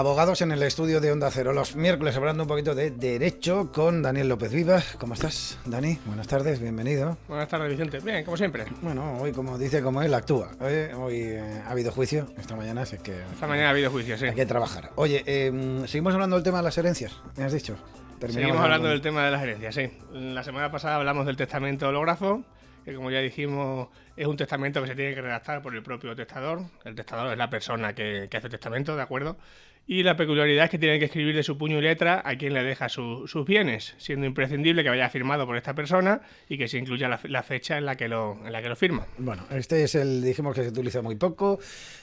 Abogados en el estudio de Onda Cero, los miércoles hablando un poquito de derecho con Daniel López Viva. ¿Cómo estás, Dani? Buenas tardes, bienvenido. Buenas tardes, Vicente. Bien, como siempre. Bueno, hoy como dice, como él actúa. Hoy ha habido juicio, esta mañana, así que... Esta mañana ha habido juicio, sí. Hay que trabajar. Oye, seguimos hablando del tema de las herencias, ¿me has dicho? Seguimos hablando del tema de las herencias, sí. La semana pasada hablamos del testamento hológrafo, que como ya dijimos es un testamento que se tiene que redactar por el propio testador. El testador es la persona que hace el testamento, ¿de acuerdo? Y la peculiaridad es que tiene que escribir de su puño y letra a quien le deja sus bienes, siendo imprescindible que vaya firmado por esta persona y que se incluya la fecha en la que lo firma. Bueno, este es dijimos que se utiliza muy poco.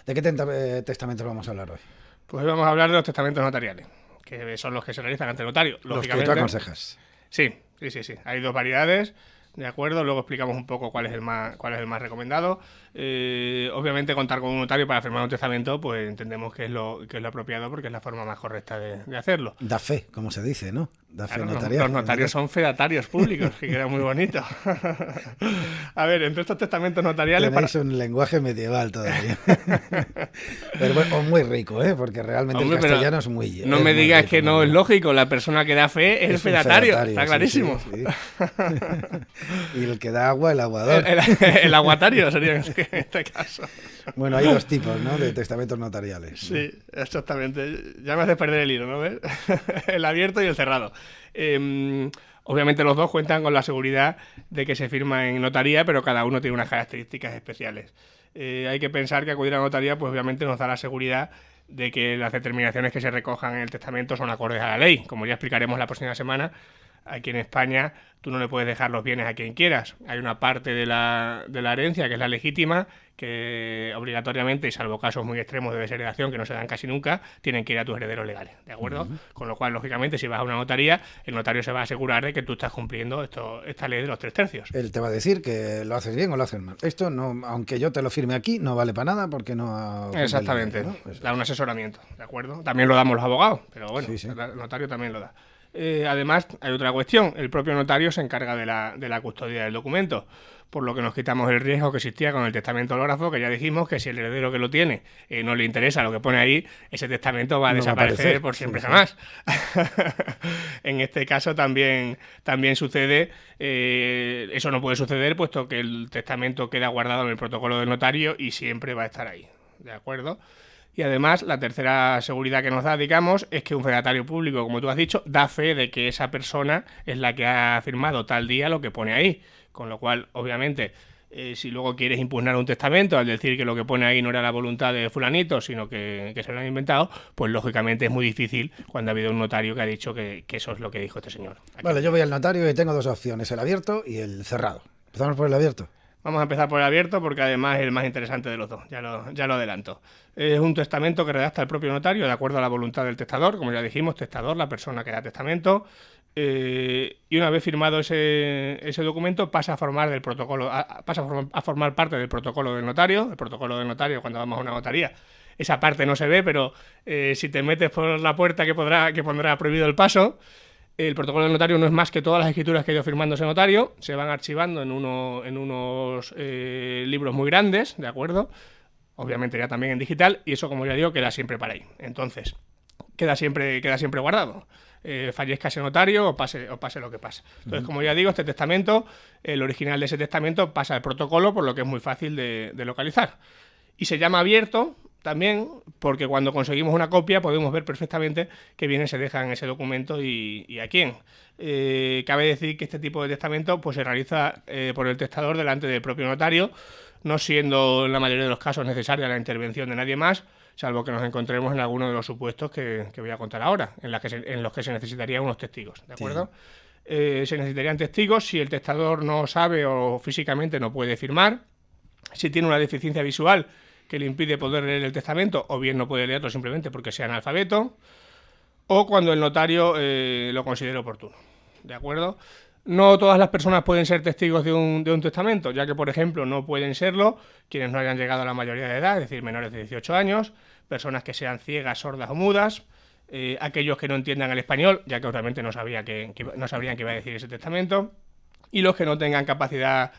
¿De qué testamentos vamos a hablar hoy? Pues hoy vamos a hablar de los testamentos notariales, que son los que se realizan ante el notario. Los que tú aconsejas. Sí. Hay dos variedades. De acuerdo, luego explicamos un poco cuál es el más recomendado. Obviamente contar con un notario para firmar un testamento, pues entendemos que es lo apropiado porque es la forma más correcta de hacerlo. Da fe, como se dice, ¿no? Da fe claro, notarial. Los notarios son fedatarios públicos, que queda muy bonito. A ver, entre estos testamentos notariales... Tenéis un lenguaje medieval todavía. Pero bueno, muy rico, ¿eh? Porque realmente el castellano es muy... No me digas que no es lógico, la persona que da fe es el fedatario, está clarísimo. Sí. Y el que da agua, el aguador. El aguatario sería en este caso. Bueno, hay dos tipos, ¿no?, de testamentos notariales, ¿no? Sí, exactamente. Ya me haces perder el hilo, ¿no ves? El abierto y el cerrado. Obviamente los dos cuentan con la seguridad de que se firma en notaría, pero cada uno tiene unas características especiales. Hay que pensar que acudir a notaría, pues obviamente nos da la seguridad de que las determinaciones que se recojan en el testamento son acordes a la ley. Como ya explicaremos la próxima semana, aquí en España tú no le puedes dejar los bienes a quien quieras. Hay una parte de la herencia que es la legítima, que obligatoriamente, y salvo casos muy extremos de desheredación que no se dan casi nunca, tienen que ir a tus herederos legales, ¿de acuerdo? Con lo cual, lógicamente, si vas a una notaría, el notario se va a asegurar de que tú estás cumpliendo esta ley de los 3/3. Él te va a decir que lo haces bien o lo haces mal. Esto, no, aunque yo te lo firme aquí, no vale para nada porque no... Exactamente, ¿no? Pues da un asesoramiento, ¿de acuerdo? También lo damos los abogados, pero bueno, sí. El notario también lo da. Además, hay otra cuestión. El propio notario se encarga de la custodia del documento, por lo que nos quitamos el riesgo que existía con el testamento hológrafo, que ya dijimos que si el heredero que lo tiene no le interesa lo que pone ahí, ese testamento va a desaparecer por siempre jamás. En este caso también sucede, eso no puede suceder, puesto que el testamento queda guardado en el protocolo del notario y siempre va a estar ahí, ¿de acuerdo? Y además, la tercera seguridad que nos da, digamos, es que un fedatario público, como tú has dicho, da fe de que esa persona es la que ha firmado tal día lo que pone ahí. Con lo cual, obviamente, si luego quieres impugnar un testamento al decir que lo que pone ahí no era la voluntad de fulanito, sino que se lo han inventado, pues lógicamente es muy difícil cuando ha habido un notario que ha dicho que eso es lo que dijo este señor. Vale, yo voy al notario y tengo dos opciones, el abierto y el cerrado. ¿Empezamos por el abierto? Vamos a empezar por el abierto porque además es el más interesante de los dos, ya lo adelanto. Es un testamento que redacta el propio notario de acuerdo a la voluntad del testador, como ya dijimos, testador, la persona que da testamento, y una vez firmado ese documento pasa a formar parte del protocolo del notario. El protocolo del notario, cuando vamos a una notaría, esa parte no se ve, pero si te metes por la puerta que pondrá prohibido el paso. El protocolo del notario no es más que todas las escrituras que ha ido firmando ese notario, se van archivando en unos libros muy grandes, ¿de acuerdo? Obviamente ya también en digital, y eso, como ya digo, queda siempre para ahí. Entonces, queda siempre guardado. Fallezca ese notario o pase lo que pase. Entonces, como ya digo, este testamento, el original de ese testamento pasa al protocolo, por lo que es muy fácil de localizar. Y se llama abierto también porque cuando conseguimos una copia podemos ver perfectamente qué bienes se dejan en ese documento y a quién. Cabe decir que este tipo de testamento pues se realiza por el testador delante del propio notario, no siendo en la mayoría de los casos necesaria la intervención de nadie más, salvo que nos encontremos en alguno de los supuestos que voy a contar ahora, en los que se necesitarían unos testigos, ¿de acuerdo? Sí. Se necesitarían testigos si el testador no sabe o físicamente no puede firmar, si tiene una deficiencia visual que le impide poder leer el testamento, o bien no puede leerlo simplemente porque sea analfabeto, o cuando el notario lo considere oportuno, ¿de acuerdo? No todas las personas pueden ser testigos de un testamento, ya que, por ejemplo, no pueden serlo quienes no hayan llegado a la mayoría de edad, es decir, menores de 18 años, personas que sean ciegas, sordas o mudas, aquellos que no entiendan el español, ya que obviamente no sabrían qué iba a decir ese testamento, y los que no tengan capacidad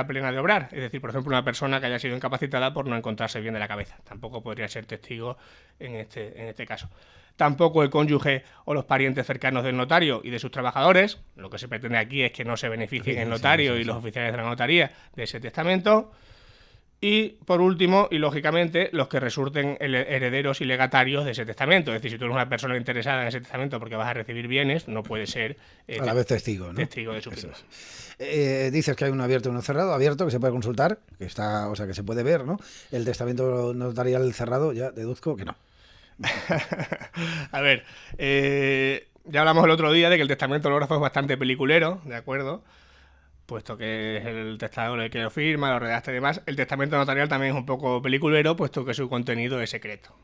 plena de obrar. Es decir, por ejemplo, una persona que haya sido incapacitada por no encontrarse bien de la cabeza. Tampoco podría ser testigo en este caso. Tampoco el cónyuge o los parientes cercanos del notario y de sus trabajadores. Lo que se pretende aquí es que no se beneficien el notario y los oficiales de la notaría de ese testamento. Y, por último, y lógicamente, los que resulten herederos y legatarios de ese testamento. Es decir, si tú eres una persona interesada en ese testamento porque vas a recibir bienes, no puedes ser a la vez testigo, ¿no? Testigo de su firma. Dices que hay uno abierto y uno cerrado. Abierto, que se puede consultar, que está, o sea, que se puede ver, ¿no? El testamento notarial cerrado, ya deduzco que no. A ver, ya hablamos el otro día de que el testamento hológrafo es bastante peliculero, ¿de acuerdo? Puesto que es el testador el que lo firma, lo redacta y demás. El testamento notarial también es un poco peliculero, puesto que su contenido es secreto.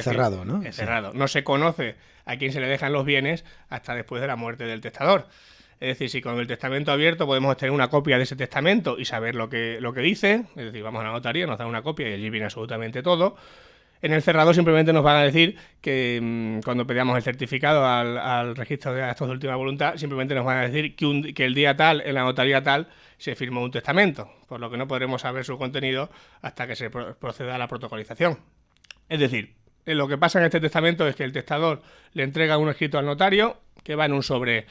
Cerrado, ¿no? Es cerrado. No se conoce a quién se le dejan los bienes hasta después de la muerte del testador. Es decir, si con el testamento abierto podemos obtener una copia de ese testamento y saber lo que dice, es decir, vamos a la notaría, nos dan una copia y allí viene absolutamente todo. En el cerrado simplemente nos van a decir que cuando pedíamos el certificado al registro de actos de última voluntad, simplemente nos van a decir que el día tal, en la notaría tal, se firmó un testamento, por lo que no podremos saber su contenido hasta que se proceda a la protocolización. Es decir, lo que pasa en este testamento es que el testador le entrega un escrito al notario que va en un sobre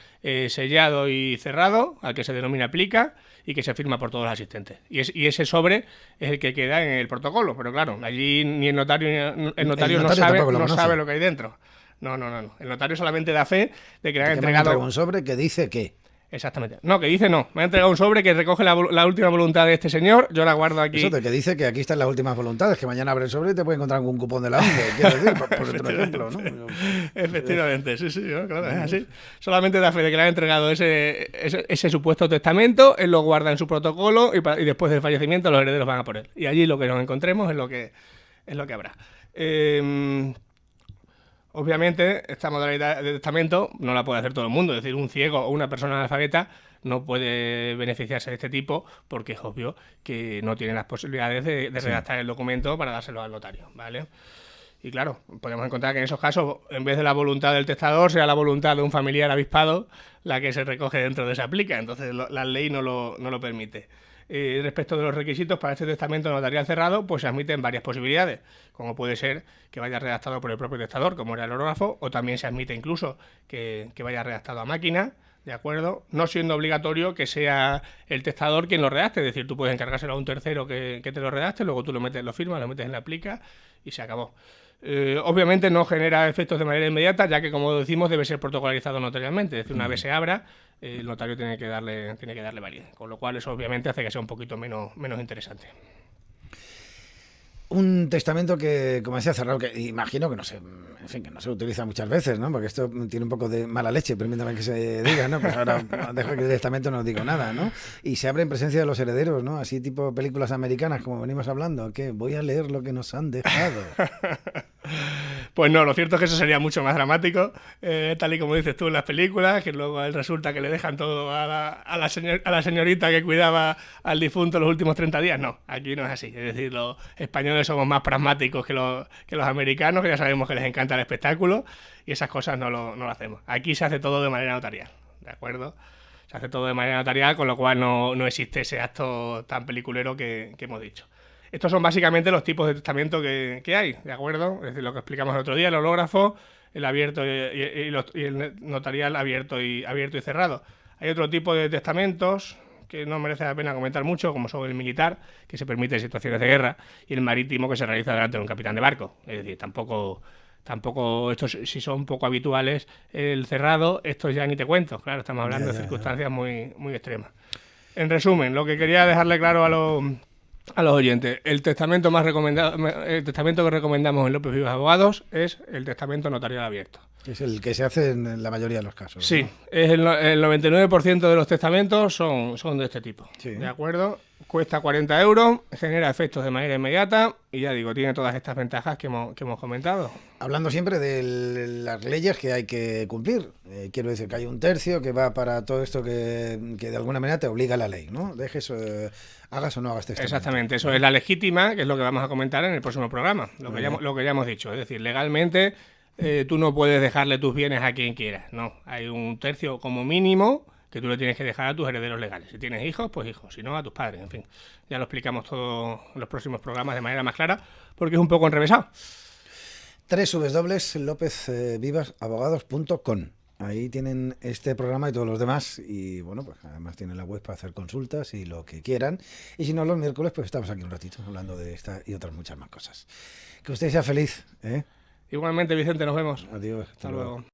sellado y cerrado, al que se denomina plica, y que se firma por todos los asistentes. Y ese sobre es el que queda en el protocolo. Pero claro, allí ni el notario no sabe lo que hay dentro. No. El notario solamente da fe de que le han entregado un sobre que dice que... Exactamente. No, que dice no. Me ha entregado un sobre que recoge la última voluntad de este señor. Yo la guardo aquí. Eso de que dice que aquí están las últimas voluntades, que mañana abre el sobre y te puede encontrar algún cupón de la ONCE, quiero decir, por otro ejemplo, ¿no? Efectivamente, sí, ¿no? Claro, es así. Solamente da fe de que le han entregado ese supuesto testamento, él lo guarda en su protocolo y después del fallecimiento los herederos van a por él. Y allí lo que nos encontremos es lo que habrá. Obviamente, esta modalidad de testamento no la puede hacer todo el mundo. Es decir, un ciego o una persona analfabeta no puede beneficiarse de este tipo porque es obvio que no tiene las posibilidades de redactar el documento para dárselo al notario, ¿vale? Y claro, podemos encontrar que en esos casos, en vez de la voluntad del testador, sea la voluntad de un familiar avispado la que se recoge dentro de esa plica. Entonces, la ley no lo permite. Respecto de los requisitos para este testamento notarial cerrado, pues se admiten varias posibilidades, como puede ser que vaya redactado por el propio testador, como era el hológrafo, o también se admite incluso que vaya redactado a máquina, ¿de acuerdo? No siendo obligatorio que sea el testador quien lo redacte, es decir, tú puedes encargárselo a un tercero que te lo redacte, luego tú lo firmas, lo metes en la plica y se acabó. Obviamente no genera efectos de manera inmediata, ya que, como decimos, debe ser protocolizado notarialmente. Es decir, una vez se abra, el notario tiene que darle validez, con lo cual eso obviamente hace que sea un poquito menos interesante. Un testamento que, como decía, cerrado, que imagino que no se utiliza muchas veces, ¿no? Porque esto tiene un poco de mala leche, permítame que se diga, ¿no? Pues ahora dejo que el testamento no digo nada, ¿no? Y se abre en presencia de los herederos, ¿no? Así tipo películas americanas, como venimos hablando, que voy a leer lo que nos han dejado. Pues no, lo cierto es que eso sería mucho más dramático, tal y como dices tú en las películas, que luego a él resulta que le dejan todo a la señorita que cuidaba al difunto los últimos 30 días. No, aquí no es así. Es decir, los españoles somos más pragmáticos que los americanos, que ya sabemos que les encanta el espectáculo, y esas cosas no lo hacemos. Aquí se hace todo de manera notarial, ¿de acuerdo? Se hace todo de manera notarial, con lo cual no existe ese acto tan peliculero que hemos dicho. Estos son básicamente los tipos de testamento que hay, ¿de acuerdo? Es decir, lo que explicamos el otro día, el hológrafo, el abierto y el notarial abierto y cerrado. Hay otro tipo de testamentos que no merece la pena comentar mucho, como son el militar, que se permite en situaciones de guerra, y el marítimo, que se realiza delante de un capitán de barco. Es decir, tampoco estos, si son poco habituales, el cerrado, estos ya ni te cuento. Claro, estamos hablando de circunstancias muy, muy extremas. En resumen, lo que quería dejarle claro a los oyentes, el testamento que recomendamos en López Vivas Abogados es el testamento notarial abierto. Es el que se hace en la mayoría de los casos. Sí, ¿no? Es el 99% de los testamentos son de este tipo. Sí. ¿De acuerdo? Cuesta 40 euros, genera efectos de manera inmediata y ya digo, tiene todas estas ventajas que hemos comentado. Hablando siempre de las leyes que hay que cumplir. Quiero decir que hay un tercio que va para todo esto que de alguna manera te obliga la ley, ¿no? Hagas o no hagas testamento. Exactamente, eso es la legítima, que es lo que vamos a comentar en el próximo programa, lo que ya hemos dicho. Es decir, legalmente tú no puedes dejarle tus bienes a quien quieras, no. Hay un tercio como mínimo que tú le tienes que dejar a tus herederos legales. Si tienes hijos, pues hijos, si no, a tus padres, en fin. Ya lo explicamos todo en los próximos programas de manera más clara, porque es un poco enrevesado. www.lopezvivasabogados.com. Ahí tienen este programa y todos los demás, y bueno, pues además tienen la web para hacer consultas y lo que quieran. Y si no, los miércoles pues estamos aquí un ratito hablando de esta y otras muchas más cosas. Que usted sea feliz, ¿eh? Igualmente, Vicente, nos vemos. Adiós. Hasta luego.